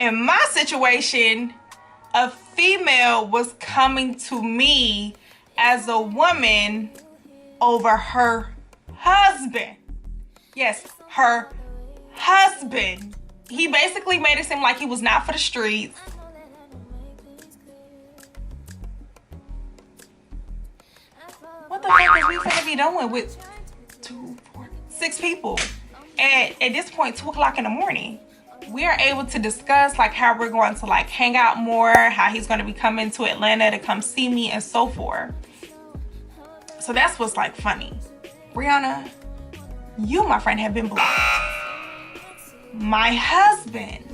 In my situation, a female was coming to me as a woman over her husband. Yes, her husband. He basically made it seem like he was not for the streets. What the fuck is we finna be doing with 6 people at this point, 2 o'clock in the morning? We are able to discuss like how we're going to like hang out more, how he's going to be coming to Atlanta to come see me and so forth. So that's what's like funny. Brianna, you, my friend, have been blocked. My husband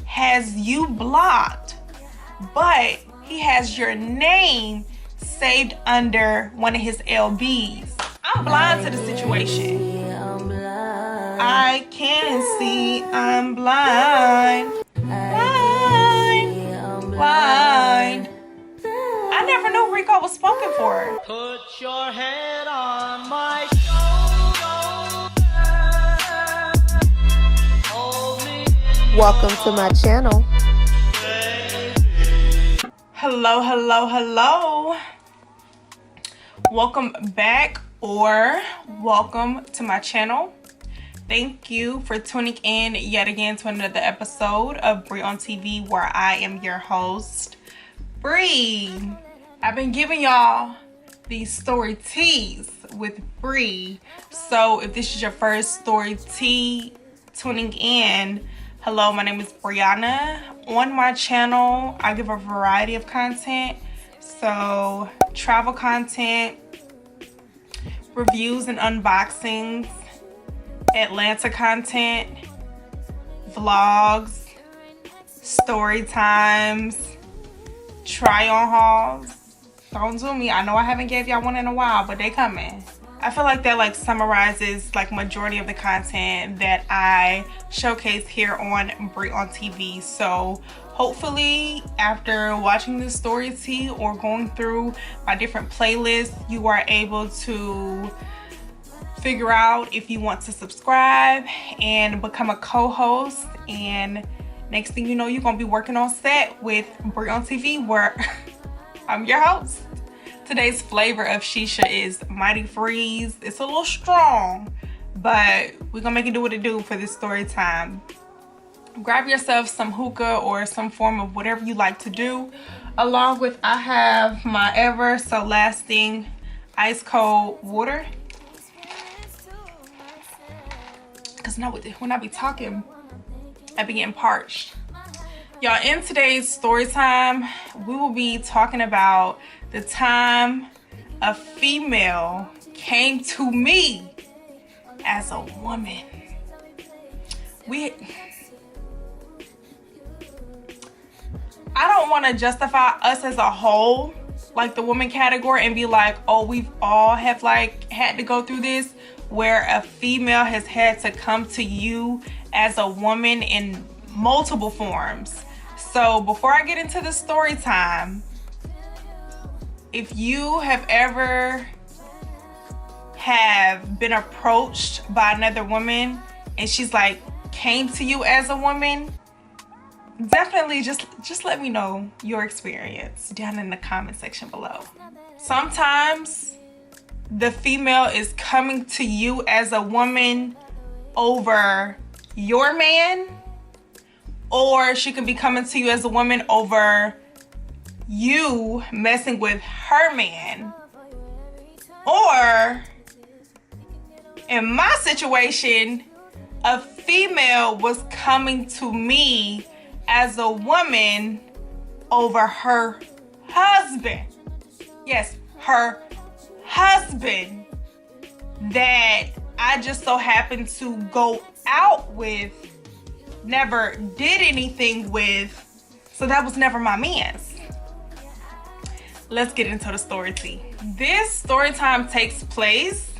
has you blocked, but he has your name saved under one of his LBs. I'm blind to the situation. I can see, I'm blind. Blind. I never knew Rico was spoken for. Put your head on my shoulder. Welcome to my channel. Hello. Welcome back or welcome to my channel. Thank you for tuning in yet again to another episode of Bree on TV, where I am your host, Bree. I've been giving y'all these story teas with Bree. So if this is your first story tea tuning in, hello, my name is Brianna. On my channel, I give a variety of content. So travel content, reviews and unboxings, Atlanta content, vlogs, story times, try on hauls. Don't do me. I know I haven't gave y'all one in a while, but they coming. I feel like that like summarizes like majority of the content that I showcase here on Bree on TV. So hopefully after watching this story tea or going through my different playlists, you are able to figure out if you want to subscribe and become a co-host. And next thing you know, you're gonna be working on set with Bree on TV, where I'm your host. Today's flavor of shisha is Mighty Freeze. It's a little strong, but we're gonna make it do what it do for this story time. Grab yourself some hookah or some form of whatever you like to do. Along with, I have my ever so lasting ice cold water. Cause now when I be talking, I be getting parched. Y'all, in today's story time, we will be talking about the time a female came to me as a woman. I don't want to justify us as a whole, like the woman category, and be like, oh, we've all have like had to go through this, where a female has had to come to you as a woman in multiple forms. So before I get into the story time, if you have ever been approached by another woman and she's like came to you as a woman, definitely just let me know your experience down in the comment section below. Sometimes the female is coming to you as a woman over your man, or she could be coming to you as a woman over you messing with her man. Or in my situation, a female was coming to me as a woman over her husband. Yes, her husband that I just so happened to go out with, never did anything with, so that was never my man's. Let's get into the story tea. This story time takes place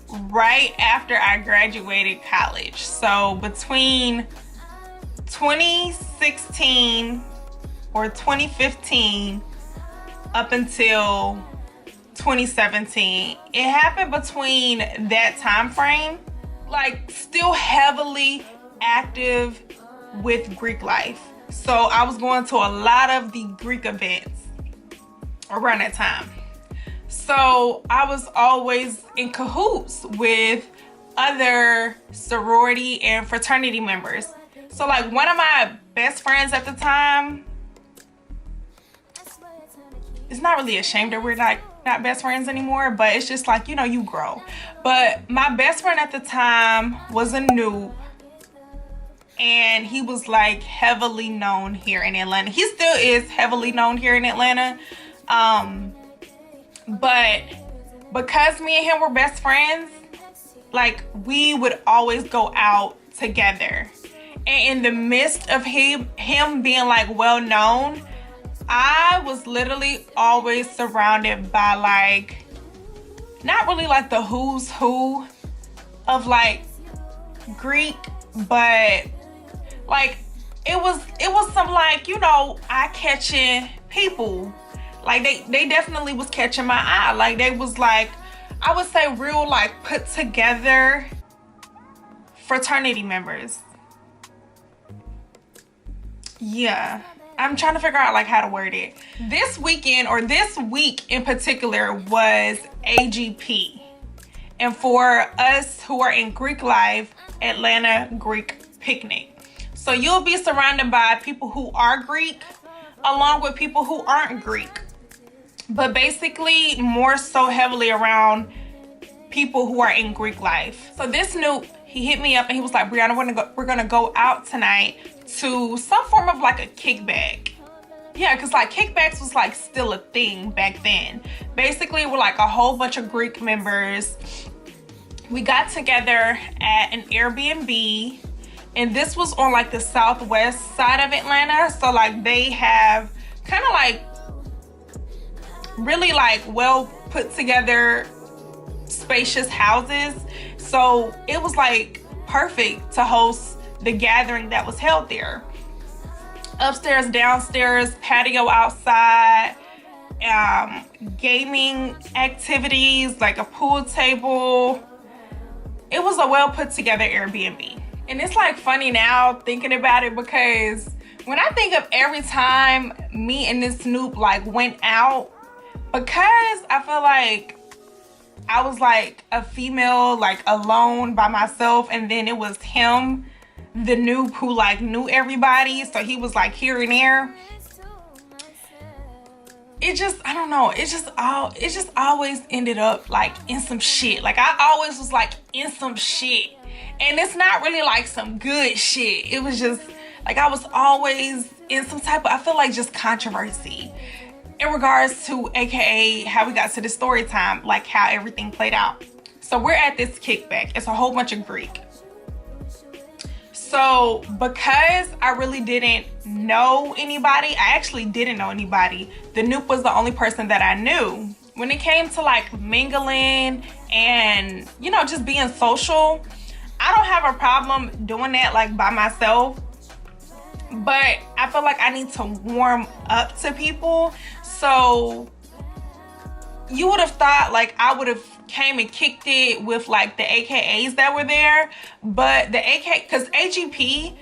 right after I graduated college. So between 2016 or 2015 up until 2017. It happened between that time frame, like still heavily active with Greek life. So I was going to a lot of the Greek events around that time. So I was always in cahoots with other sorority and fraternity members. So like one of my best friends at the time, it's not really a shame that we're not best friends anymore, but it's just like, you know, you grow. But my best friend at the time was a noob, and he was like heavily known here in Atlanta. He still is heavily known here in Atlanta. But because me and him were best friends, like we would always go out together. And in the midst of him being like well known, I was literally always surrounded by like, not really like the who's who of like Greek, but like it was some like, you know, eye-catching people. Like they definitely was catching my eye. Like they was like, I would say real like put together fraternity members. Yeah, I'm trying to figure out like how to word it. This weekend, or this week in particular, was AGP. And for us who are in Greek life, Atlanta Greek Picnic. So you'll be surrounded by people who are Greek along with people who aren't Greek. But basically more so heavily around people who are in Greek life. So this noob, he hit me up and he was like, Brianna, we're gonna go out tonight to some form of like a kickback. Yeah, because like kickbacks was like still a thing back then. Basically, we're like a whole bunch of Greek members. We got together at an Airbnb, and this was on like the southwest side of Atlanta. So like they have kind of like really like well put together spacious houses. So it was like perfect to host the gathering that was held there. Upstairs, downstairs, patio outside, gaming activities like a pool table. It was a well put together Airbnb. And it's like funny now thinking about it, because when I think of every time me and this Snoop like went out, because I feel like I was like a female, like alone by myself, and then it was him, the noob, who like knew everybody, so he was like here and there. It just, I don't know, it just always ended up like in some shit. Like I always was like in some shit, and it's not really like some good shit. It was just like I was always in some type of, I feel like, just controversy in regards to AKA how we got to the story time, like how everything played out. So we're at this kickback. It's a whole bunch of Greek. So because I really didn't know anybody, I actually didn't know anybody. The Noop was the only person that I knew. When it came to like mingling and, you know, just being social, I don't have a problem doing that like by myself. But I feel like I need to warm up to people. So you would have thought like I would have came and kicked it with like the AKAs that were there, but the AK, because AGP,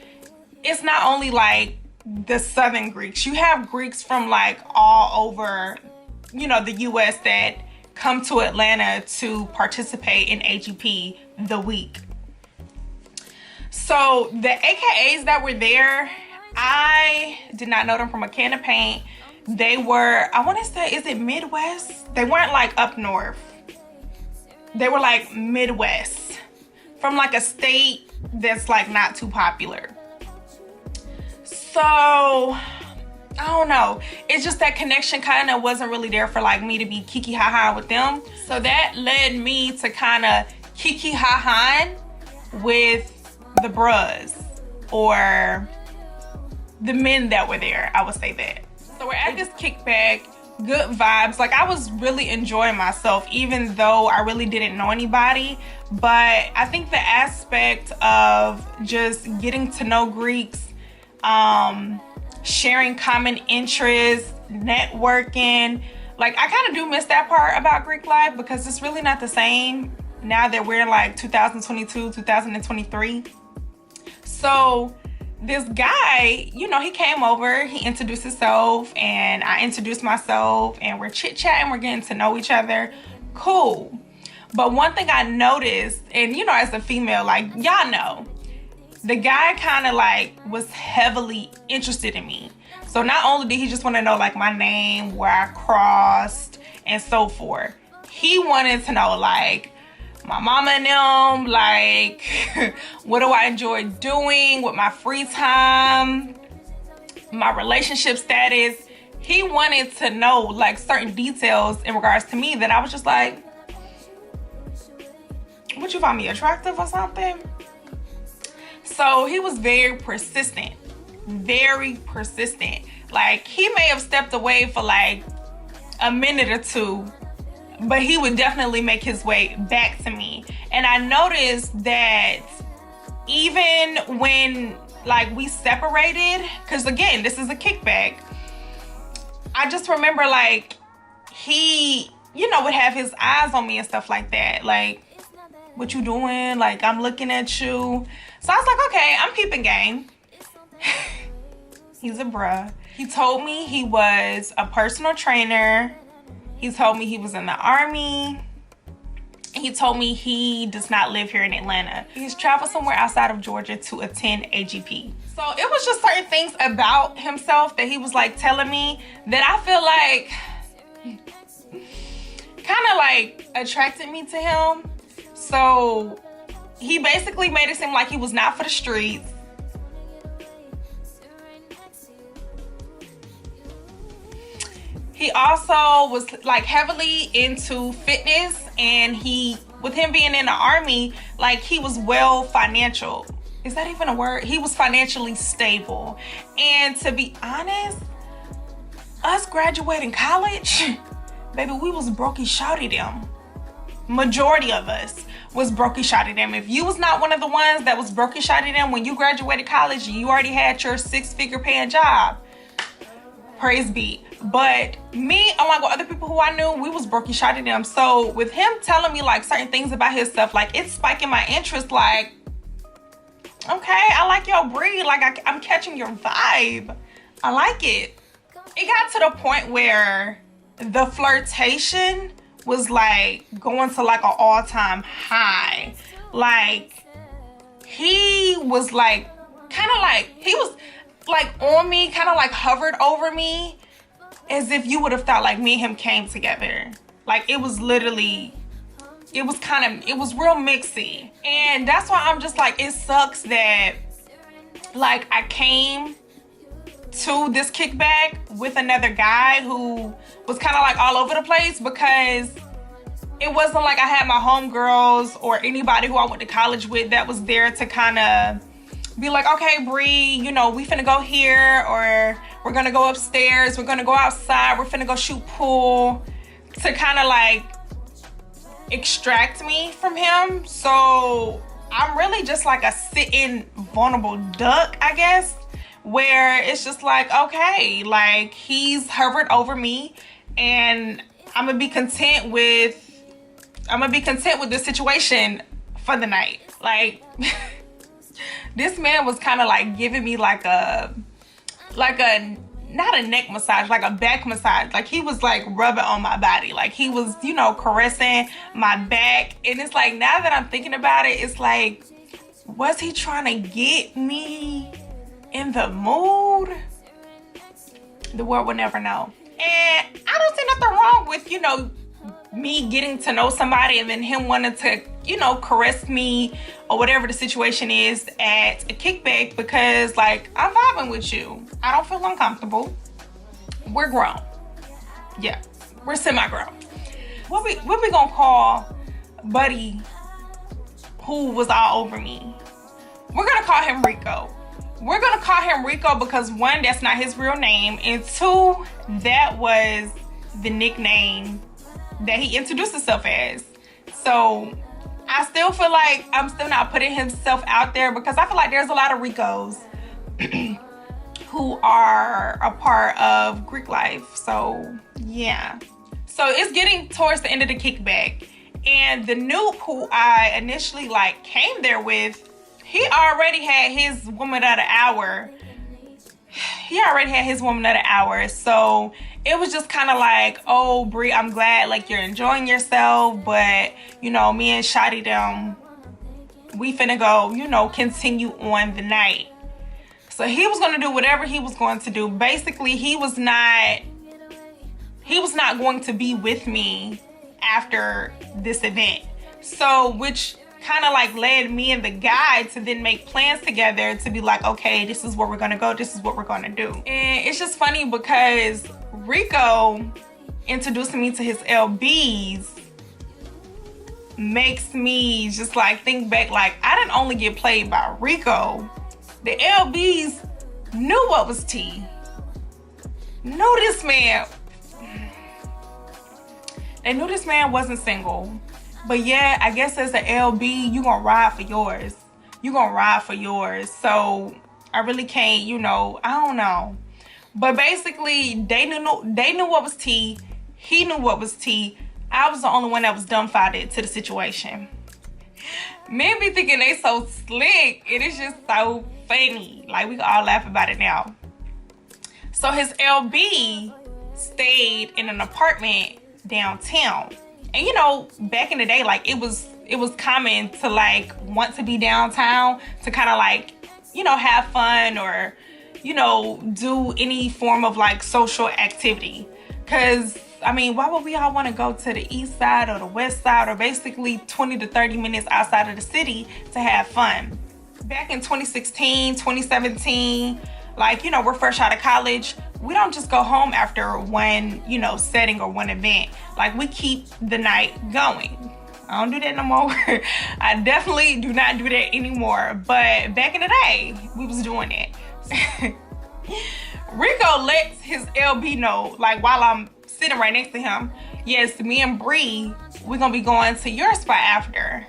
it's not only like the Southern Greeks. You have Greeks from like all over, you know, the US that come to Atlanta to participate in AGP the week. So the AKAs that were there, I did not know them from a can of paint. They were, I want to say, is it Midwest? They weren't like up north. They were like Midwest, from like a state that's like not too popular. So I don't know, it's just that connection kind of wasn't really there for like me to be kiki ha-ha with them. So that led me to kind of kiki ha-ha with the bruhs, or the men that were there, I would say that. So we're at this kickback, good vibes. Like I was really enjoying myself, even though I really didn't know anybody. But I think the aspect of just getting to know Greeks, sharing common interests, networking, like I kind of do miss that part about Greek life, because it's really not the same now that we're in like 2022, 2023. So this guy, you know, he came over, he introduced himself, and I introduced myself, and we're chit-chatting, we're getting to know each other. Cool. But one thing I noticed, and you know, as a female, like, y'all know, the guy kind of like was heavily interested in me. So not only did he just want to know like my name, where I crossed, and so forth, he wanted to know like my mama and them, like what do I enjoy doing with my free time, my relationship status. He wanted to know like certain details in regards to me that I was just like, would you find me attractive or something? So he was very persistent, very persistent. Like he may have stepped away for like a minute or two, but he would definitely make his way back to me. And I noticed that even when like we separated, because again, this is a kickback, I just remember like he, you know, would have his eyes on me and stuff like that. Like, what you doing? Like, I'm looking at you. So I was like, okay, I'm peeping game. He's a bruh. He told me he was a personal trainer. He told me he was in the Army. He told me he does not live here in Atlanta. He's traveled somewhere outside of Georgia to attend AGP. So it was just certain things about himself that he was like telling me that I feel like kind of like attracted me to him. So he basically made it seem like he was not for the streets. He also was like heavily into fitness, and with him being in the Army, like he was well financial. Is that even a word? He was financially stable. And to be honest, us graduating college, baby, we was brokey shawty them. Majority of us was brokey shawty them. If you was not one of the ones that was brokey shawty them when you graduated college, you already had your 6-figure paying job. Praise be. But me, along with other people who I knew, we was brokey shawty them. So with him telling me like certain things about his stuff, like it's spiking my interest. Like, okay, I like your breed. Like I'm catching your vibe. I like it. It got to the point where the flirtation was like going to like an all-time high. Like he was like kind of like he was like on me, kind of like hovered over me, as if you would have thought like me and him came together. Like it was literally, it was real mixy. And that's why I'm just like, it sucks that like I came to this kickback with another guy who was kind of like all over the place, because it wasn't like I had my homegirls or anybody who I went to college with that was there to kind of be like, okay, Bree, you know, we finna go here, or we're gonna go upstairs, we're gonna go outside, we're finna go shoot pool, to kind of like extract me from him. So I'm really just like a sitting vulnerable duck, I guess, where it's just like, okay, like he's hovered over me, and I'm gonna be content with this situation for the night. Like this man was kind of like giving me like a not a neck massage, like a back massage. Like he was like rubbing on my body, like he was, you know, caressing my back. And it's like, now that I'm thinking about it, it's like, was he trying to get me in the mood? The world will never know. And I don't see nothing wrong with, you know, me getting to know somebody and then him wanting to, you know, caress me or whatever the situation is at a kickback, because like I'm vibing with you. I don't feel uncomfortable. We're grown. Yeah, we're semi-grown. What we gonna call buddy who was all over me? We're gonna call him Rico. We're gonna call him Rico because one, that's not his real name, and two, that was the nickname that he introduced himself as. So I still feel like I'm still not putting himself out there, because I feel like there's a lot of Ricos who are a part of Greek life. So yeah. So it's getting towards the end of the kickback, and the noob who I initially like came there with, he already had his woman of the hour. So it was just kind of like, oh, Brie, I'm glad like you're enjoying yourself, but you know, me and Shotty them, we finna go, you know, continue on the night. So he was gonna do whatever he was going to do. Basically, he was not going to be with me after this event. So, which kind of like led me and the guy to then make plans together to be like, okay, this is where we're gonna go, this is what we're gonna do. And it's just funny because Rico introducing me to his LBs makes me just like think back, like I didn't only get played by Rico. The LBs knew what was tea. Knew this man. They knew this man wasn't single. But yeah, I guess as an LB, you gonna ride for yours. So I really can't, you know, I don't know. But basically, they knew what was tea. He knew what was tea. I was the only one that was dumbfounded to the situation. Men be thinking they so slick. It is just so funny. Like, we can all laugh about it now. So his LB stayed in an apartment downtown. And you know, back in the day, like it was common to like want to be downtown to kind of like, you know, have fun or, you know, do any form of like social activity. Cause I mean, why would we all want to go to the east side or the west side or basically 20 to 30 minutes outside of the city to have fun? Back in 2016, 2017, like, you know, we're fresh out of college. We don't just go home after one, you know, setting or one event. Like, we keep the night going. I don't do that no more. I definitely do not do that anymore. But back in the day, we was doing it. Rico lets his LB know, like, while I'm sitting right next to him, yes, me and Bree, we're gonna be going to your spot after.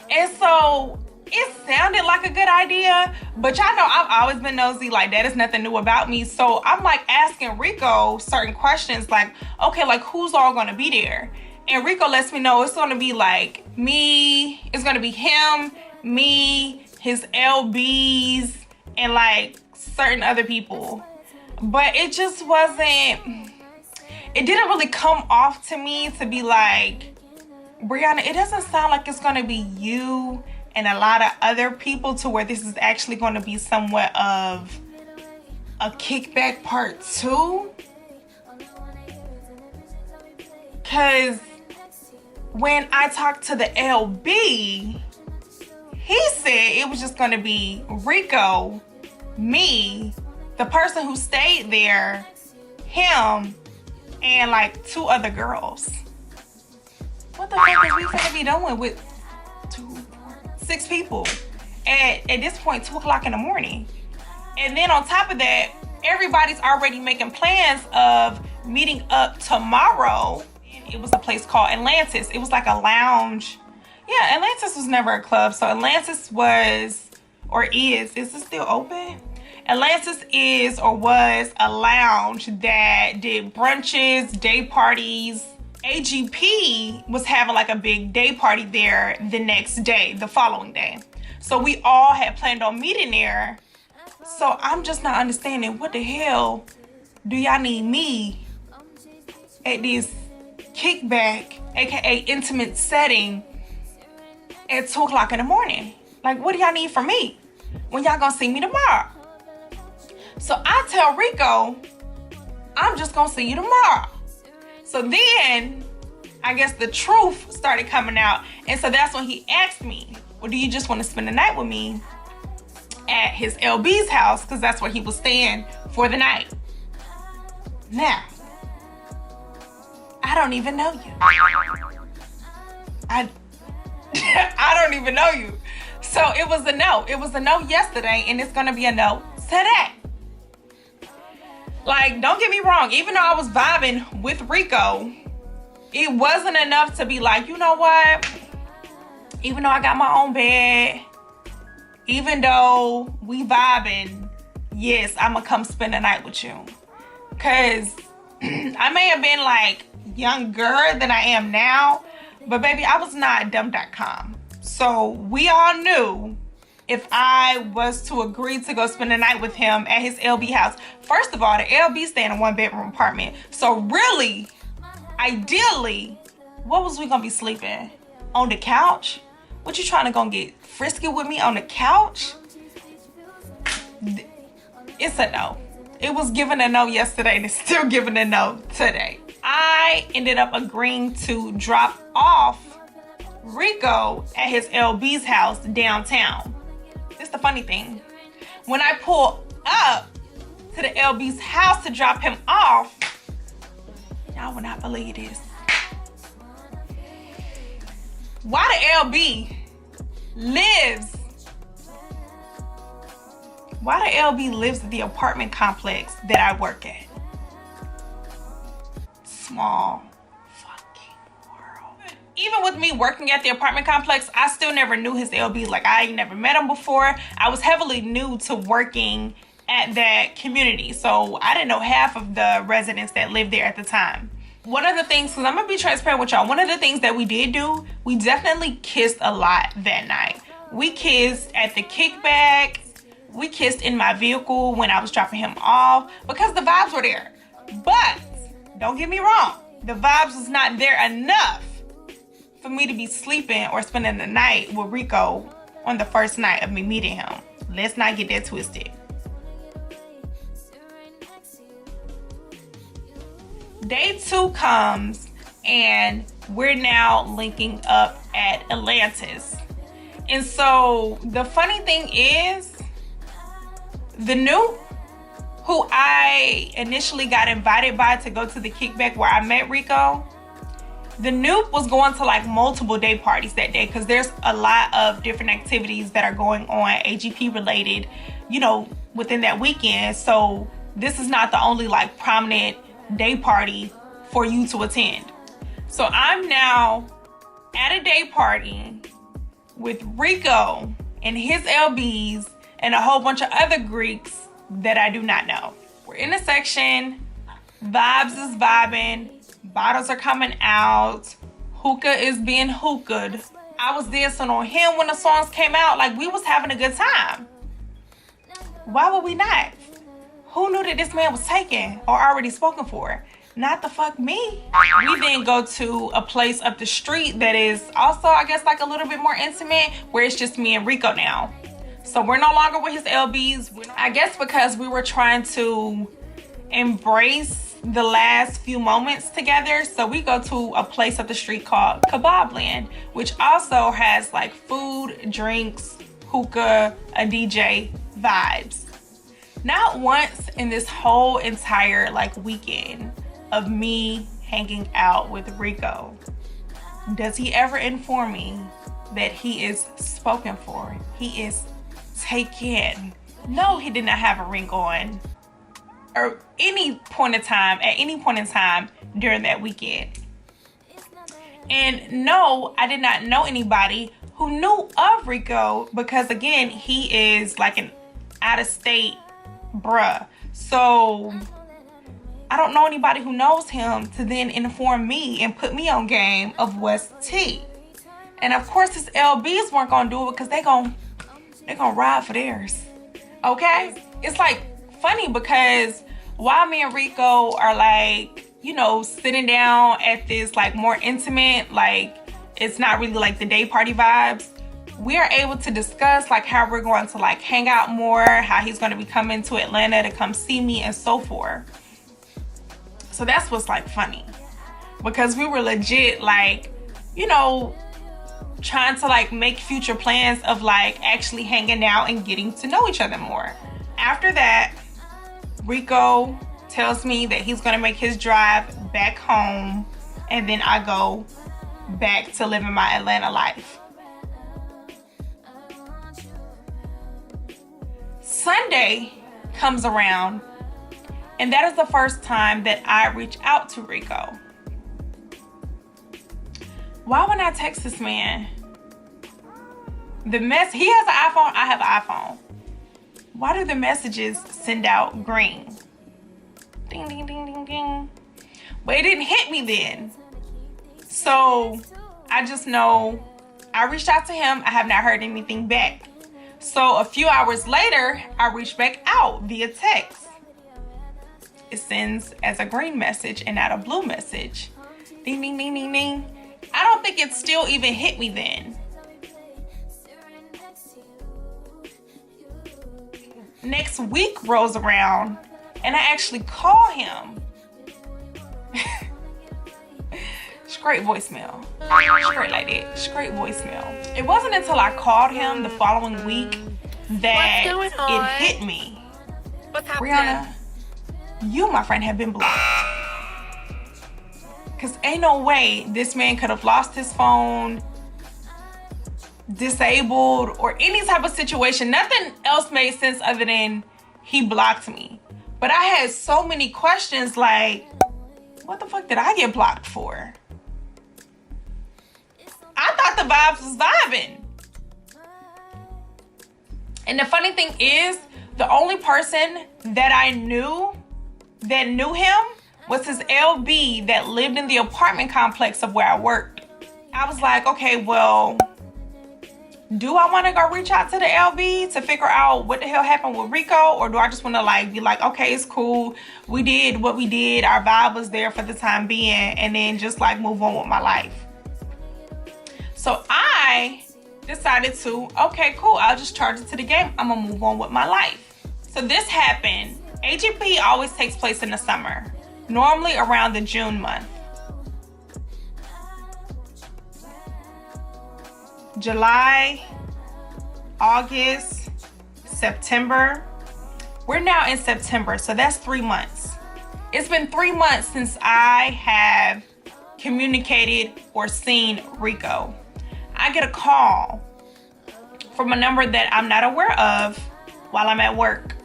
And so it sounded like a good idea, but y'all know I've always been nosy. Like, that is nothing new about me. So I'm like asking Rico certain questions, like, okay, like who's all gonna be there? And Rico lets me know it's gonna be like me, it's gonna be him, me, his LBs, and like certain other people. But it just wasn't, it didn't really come off to me to be like, Brianna, it doesn't sound like it's gonna be you and a lot of other people to where this is actually going to be somewhat of a kickback part 2. Because when I talked to the LB, he said it was just going to be Rico, me, the person who stayed there, him, and like 2 other girls. What the fuck is we gonna be doing with 6 people at this point, 2 o'clock in the morning? And then on top of that, everybody's already making plans of meeting up tomorrow. It was a place called Atlantis. It was like a lounge. Yeah, Atlantis was never a club. So Atlantis was, or is it still open? Atlantis is or was a lounge that did brunches, day parties. AGP was having like a big day party there the next day, the following day. So we all had planned on meeting there. So I'm just not understanding, what the hell do y'all need me at this kickback, aka intimate setting at 2 o'clock in the morning? Like, what do y'all need from me when y'all gonna see me tomorrow? So I tell Rico, I'm just gonna see you tomorrow. So then, I guess the truth started coming out. And so that's when he asked me, well, do you just want to spend the night with me at his LB's house? Because that's where he was staying for the night. Now, I don't even know you. I don't even know you. So it was a no. It was a no yesterday, and it's going to be a no today. Like, don't get me wrong. Even though I was vibing with Rico, it wasn't enough to be like, you know what? Even though I got my own bed, even though we vibing, yes, I'm going to come spend the night with you. Because I may have been like younger than I am now, but baby, I was not dumb.com. So we all knew if I was to agree to go spend the night with him at his LB house. First of all, the LB stay in a 1-bedroom apartment. So really, ideally, what was we gonna be sleeping? On the couch? What you trying to go get frisky with me on the couch? It's a no. It was given a no yesterday and it's still given a no today. I ended up agreeing to drop off Rico at his LB's house downtown. This is the funny thing. When I pull up to the LB's house to drop him off, y'all will not believe this. Why the LB lives at the apartment complex that I work at. Small fucking world. Even with me working at the apartment complex, I still never knew his LB. Like, I ain't never met him before. I was heavily new to working at that community, so I didn't know half of the residents that lived there at the time. One of the things, because I'm gonna be transparent with y'all, one of the things that we did do, we definitely kissed a lot that night. We kissed at the kickback. We kissed in my vehicle when I was dropping him off because the vibes were there. But don't get me wrong, the vibes was not there enough for me to be sleeping or spending the night with Rico on the first night of me meeting him. Let's not get that twisted. Day 2 comes and we're now linking up at Atlantis. And so the funny thing is, the Noob, who I initially got invited by to go to the kickback where I met Rico, the Noob was going to like multiple day parties that day because there's a lot of different activities that are going on AGP related, you know, within that weekend. So this is not the only like prominent day party for you to attend. So I'm now at a day party with Rico and his LBs and a whole bunch of other Greeks that I do not know. We're in a section, vibes is vibing, bottles are coming out, hookah is being hookah'd. I was dancing on him when the songs came out, like we was having a good time. Why would we not? Who knew that this man was taken or already spoken for? Not the fuck me. We then go to a place up the street that is also, I guess, like a little bit more intimate, where it's just me and Rico now. So we're no longer with his LBs. I guess because we were trying to embrace the last few moments together. So we go to a place up the street called Kebab Land, which also has like food, drinks, hookah, a DJ, vibes. Not once in this whole entire like weekend of me hanging out with Rico does he ever inform me that he is spoken for, he is taken. No, he did not have a ring on or at any point in time during that weekend. And no, I did not know anybody who knew of Rico because again, he is like an out-of-state bruh. So I don't know anybody who knows him to then inform me and put me on game of what's tea. And of course his LBs weren't gonna do it because they're gonna ride for theirs. Okay? It's like funny because while me and Rico are like, you know, sitting down at this like more intimate, like it's not really like the day party vibes, we are able to discuss like how we're going to like hang out more, how he's going to be coming to Atlanta to come see me and so forth. So that's what's like funny because we were legit like, you know, trying to like make future plans of like actually hanging out and getting to know each other more. After that, Rico tells me that he's going to make his drive back home and then I go back to living my Atlanta life. Sunday comes around and that is the first time that I reach out to Rico. Why would I text this man? He has an iPhone, I have an iPhone. Why do the messages send out green? Ding, ding, ding, ding, ding. But it didn't hit me then. So I just know I reached out to him. I have not heard anything back. So a few hours later, I reach back out via text. It sends as a green message and not a blue message. Ding, ding, ding, ding, ding. I don't think it still even hit me then. Next week rolls around and I actually call him. Straight voicemail. Straight like that. Straight voicemail. It wasn't until I called him the following week that it hit me. What's happening? Rihanna, you, my friend, have been blocked. Because ain't no way this man could have lost his phone, disabled, or any type of situation. Nothing else made sense other than he blocked me. But I had so many questions like, what the fuck did I get blocked for? I thought the vibes was vibing. And the funny thing is, the only person that I knew that knew him was his LB that lived in the apartment complex of where I worked. I was like, okay, well, do I want to go reach out to the LB to figure out what the hell happened with Rico? Or do I just want to like be like, okay, it's cool. We did what we did. Our vibe was there for the time being. And then just like move on with my life. So I decided to, okay, cool. I'll just charge it to the game. I'm going to move on with my life. So this happened. AGP always takes place in the summer. Normally around the June month. July, August, September. We're now in September, so that's 3 months. It's been 3 months since I have communicated or seen Rico. I get a call from a number that I'm not aware of while I'm at work.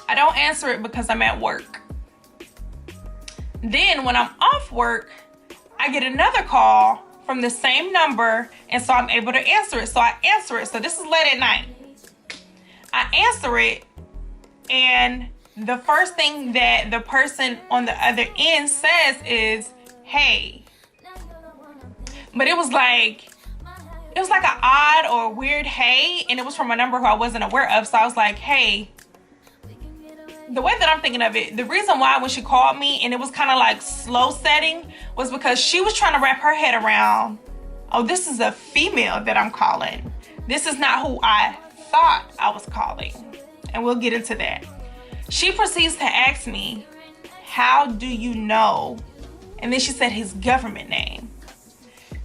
I don't answer it because I'm at work. Then when I'm off work, I get another call from the same number, and so I'm able to answer it. So I answer it. So this is late at night. I answer it, and the first thing that the person on the other end says is, hey. But it was like an odd or weird hey, and it was from a number who I wasn't aware of. So I was like, hey. The way that I'm thinking of it, the reason why when she called me and it was kind of like slow setting was because she was trying to wrap her head around, oh, this is a female that I'm calling. This is not who I thought I was calling. And we'll get into that. She proceeds to ask me, how do you know? And then she said his government name.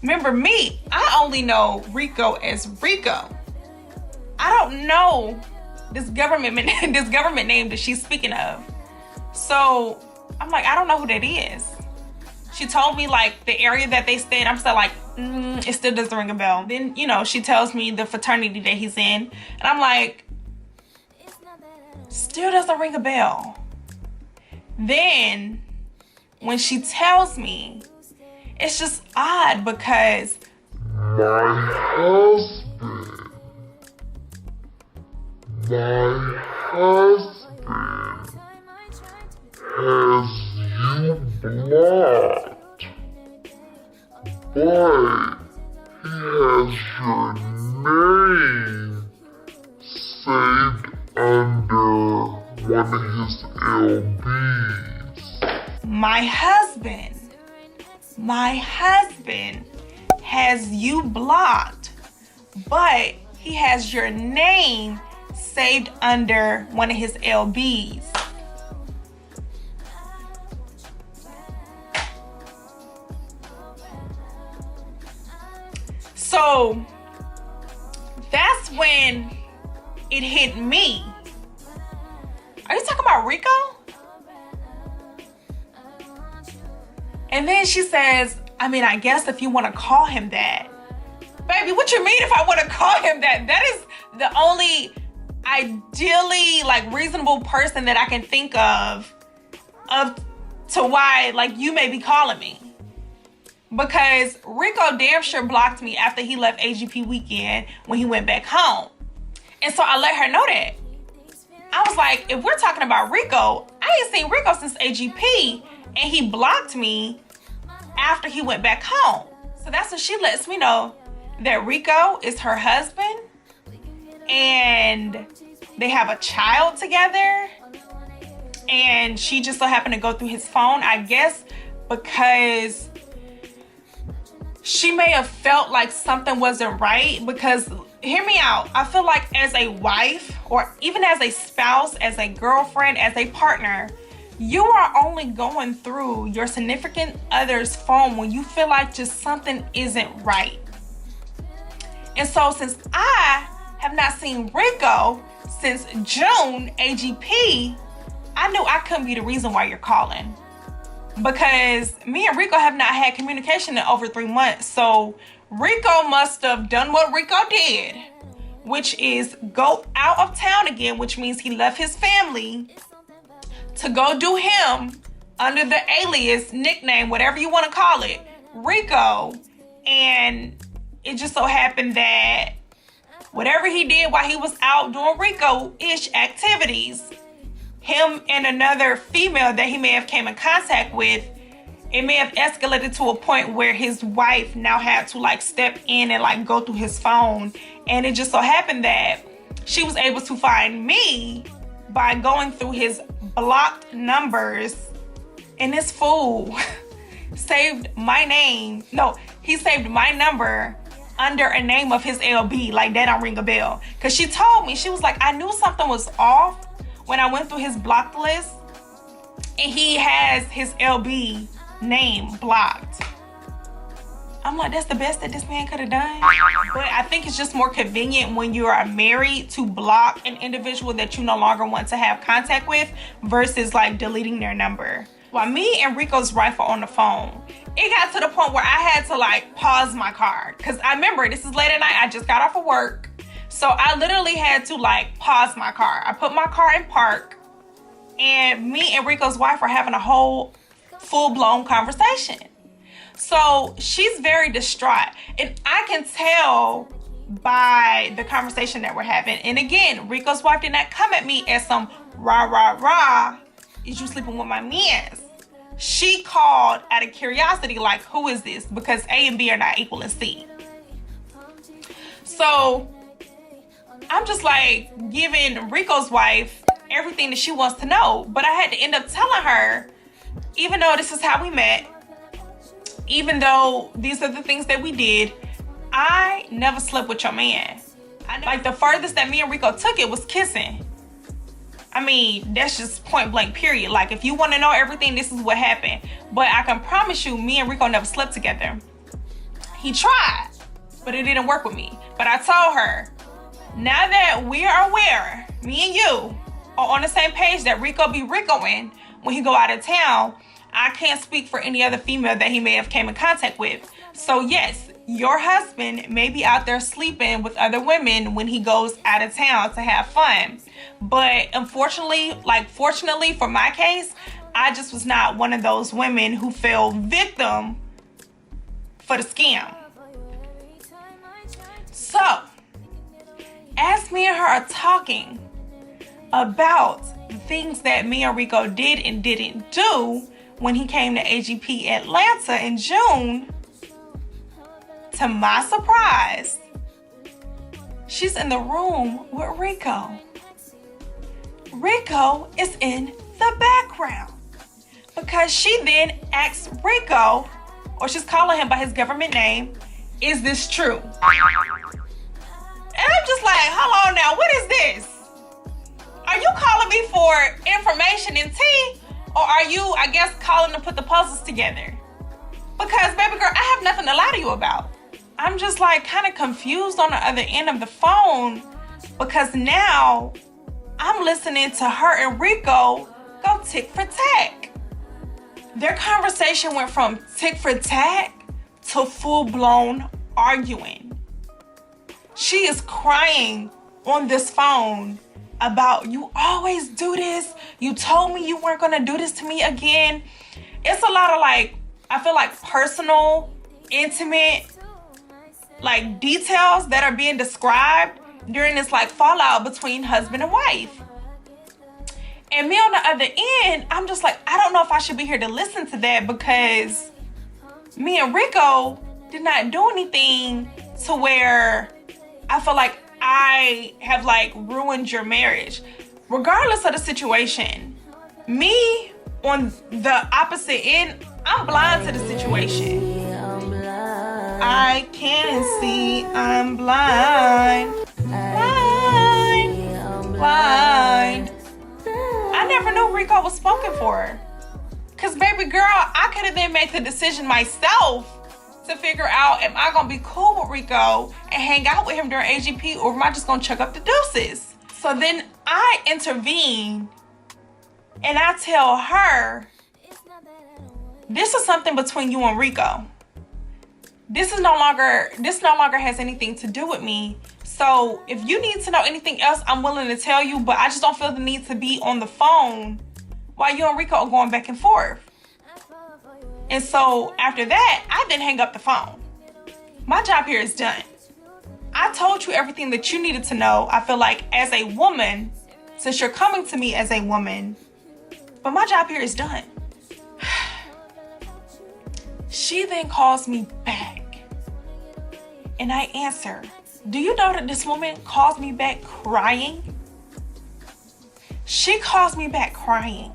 Remember me, I only know Rico as Rico. I don't know this government name that she's speaking of. So I'm like, I don't know who that is. She told me like the area that they stay in. I'm still like, it still doesn't ring a bell. Then, she tells me the fraternity that he's in. And I'm like, still doesn't ring a bell. Then when she tells me, it's just odd because my husband has you blocked, but he has your name saved under one of his LBs. my husband has you blocked, but he has your name saved under one of his LBs. So that's when it hit me. Are you talking about Rico? And then she says, I guess if you want to call him that. Baby, what you mean if I want to call him that? That is the only ideally reasonable person that I can think of to why you may be calling me. Because Rico damn sure blocked me after he left AGP weekend when he went back home. And so I let her know that. I was like, if we're talking about Rico, I ain't seen Rico since AGP, and he blocked me after he went back home. So that's when she lets me know that Rico is her husband and they have a child together. And she just so happened to go through his phone, I guess, because she may have felt like something wasn't right. Because, hear me out, I feel like as a wife, or even as a spouse, as a girlfriend, as a partner, you are only going through your significant other's phone when you feel like just something isn't right. And so since I have not seen Rico since June, AGP, I knew I couldn't be the reason why you're calling. Because me and Rico have not had communication in over 3 months. So Rico must have done what Rico did, which is go out of town again, which means he left his family to go do him under the alias, nickname, whatever you want to call it, Rico. And it just so happened that whatever he did while he was out doing Rico-ish activities, him and another female that he may have came in contact with, it may have escalated to a point where his wife now had to like step in and like go through his phone. And it just so happened that she was able to find me by going through his blocked numbers. And this fool saved my name. No, he saved my number under a name of his LB. Like, that don't ring a bell. Because she told me, she was like, I knew something was off when I went through his blocked list, and he has his LB name blocked. I'm like, that's the best that this man could have done. But I think it's just more convenient when you are married to block an individual that you no longer want to have contact with versus like deleting their number. While me and Rico's wife are on the phone, it got to the point where I had to like pause my car. Cause I remember this is late at night, I just got off of work. So I literally had to like pause my car. I put my car in park, and me and Rico's wife are having a whole full-blown conversation. So she's very distraught, and I can tell by the conversation that we're having. And again, Rico's wife did not come at me as some rah, rah, rah, is you sleeping with my mans? She called out of curiosity, like, who is this? Because A and B are not equal in C. So I'm just like giving Rico's wife everything that she wants to know. But I had to end up telling her, even though this is how we met, even though these are the things that we did, I never slept with your man. Like, the furthest that me and Rico took it was kissing. I mean, that's just point blank period. Like, if you want to know everything, this is what happened. But I can promise you, me and Rico never slept together. He tried, but it didn't work with me. But I told her, now that we are aware, me and you are on the same page that Rico be Ricoing when he go out of town, I can't speak for any other female that he may have came in contact with. So yes, your husband may be out there sleeping with other women when he goes out of town to have fun. But unfortunately, like fortunately for my case, I just was not one of those women who fell victim for the scam. So, as me and her are talking about the things that me and Rico did and didn't do when he came to AGP Atlanta in June, to my surprise, she's in the room with Rico. Rico is in the background because she then asks Rico, or she's calling him by his government name, is this true? And I'm just like, hold on now, what is this? Are you calling me for information and tea? Or are you, I guess, calling to put the puzzles together? Because, baby girl, I have nothing to lie to you about. I'm just like kind of confused on the other end of the phone, because now I'm listening to her and Rico go tick for tack. Their conversation went from tick for tack to full-blown arguing. She is crying on this phone about, you always do this. You told me you weren't gonna do this to me again. It's a lot of like, I feel like personal, intimate, like details that are being described during this like fallout between husband and wife. And me on the other end, I'm just like, I don't know if I should be here to listen to that, because me and Rico did not do anything to where I feel like I have like ruined your marriage. Regardless of the situation, me on the opposite end, I'm blind to the situation. I can see I'm blind. Blind. I never knew Rico was spoken for. Cause baby girl, I could have then made the decision myself to figure out, am I gonna be cool with Rico and hang out with him during AGP, or am I just gonna chuck up the deuces? So then I intervene and I tell her, this is something between you and Rico. This no longer has anything to do with me. So if you need to know anything else, I'm willing to tell you, but I just don't feel the need to be on the phone while you and Rico are going back and forth. And so after that, I then hang up the phone. My job here is done. I told you everything that you needed to know. I feel like as a woman, since you're coming to me as a woman, but my job here is done. She then calls me back and I answer. Do you know that this woman calls me back crying? She calls me back crying.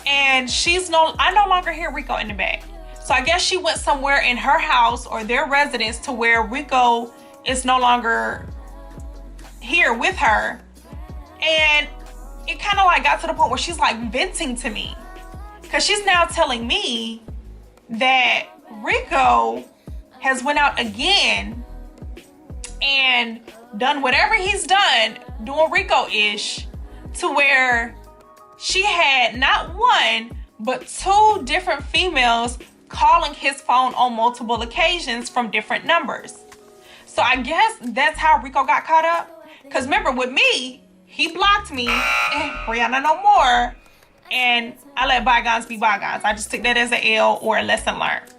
And I no longer hear Rico in the back. So I guess she went somewhere in her house or their residence to where Rico is no longer here with her. And it kind of like got to the point where she's like venting to me. Because she's now telling me that Rico has went out again and done whatever he's done doing Rico-ish, to where she had not one, but two different females calling his phone on multiple occasions from different numbers. So I guess that's how Rico got caught up. Because remember, with me, he blocked me, and Brianna no more, and I let bygones be bygones. I just took that as an L or a lesson learned.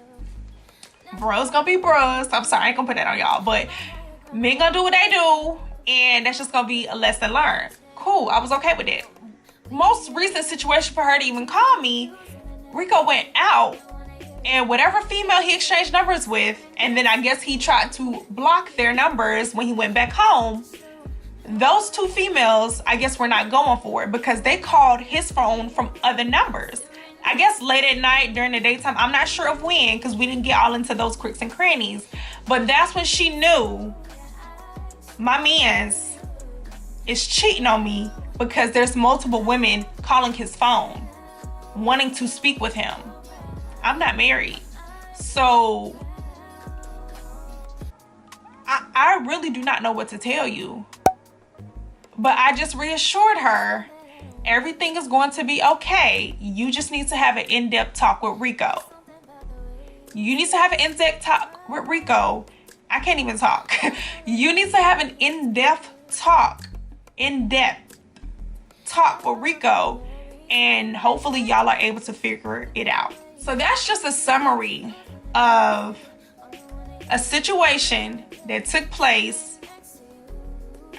Bros gonna be bros. I'm sorry, I ain't gonna put that on y'all, but men gonna do what they do, and that's just gonna be a lesson learned. Cool, I was okay with it. Most recent situation for her to even call me, Rico went out, and whatever female he exchanged numbers with, and then I guess he tried to block their numbers when he went back home, those two females, I guess, were not going for it because they called his phone from other numbers. I guess late at night, during the daytime. I'm not sure of when, because we didn't get all into those crooks and crannies. But that's when she knew my man's is cheating on me, because there's multiple women calling his phone, wanting to speak with him. I'm not married. So I really do not know what to tell you. But I just reassured her, everything is going to be okay. You just need to have an in-depth talk with Rico. You need to have an in-depth talk with Rico. I can't even talk. You need to have an in-depth talk with Rico, and hopefully y'all are able to figure it out. So that's just a summary of a situation that took place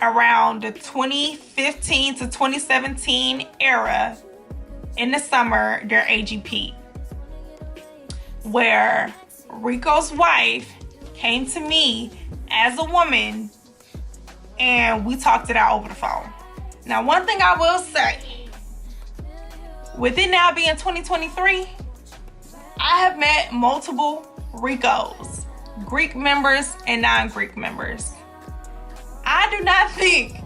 around the 2015 to 2017 era in the summer during AGP, where Rico's wife came to me as a woman and we talked it out over the phone. Now, one thing I will say, with it now being 2023, I have met multiple Ricos, Greek members and non-Greek members. I do not think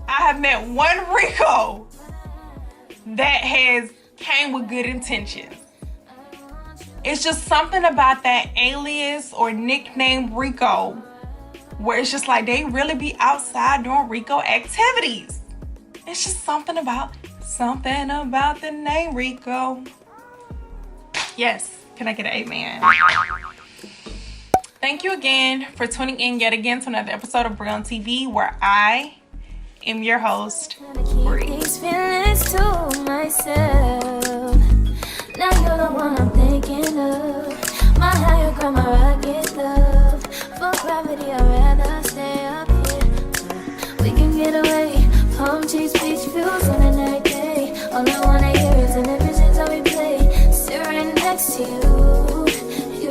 I have met one Rico that has came with good intentions. It's just something about that alias or nickname Rico, where it's just like they really be outside doing Rico activities. It's just something about the name Rico. Yes, can I get an amen? Thank you again for tuning in yet again to another episode of Bree on TV, where I am your host, Bree. These feelings to myself. Now you're the one I'm thinking of. My higher ground, my rocket love. For gravity,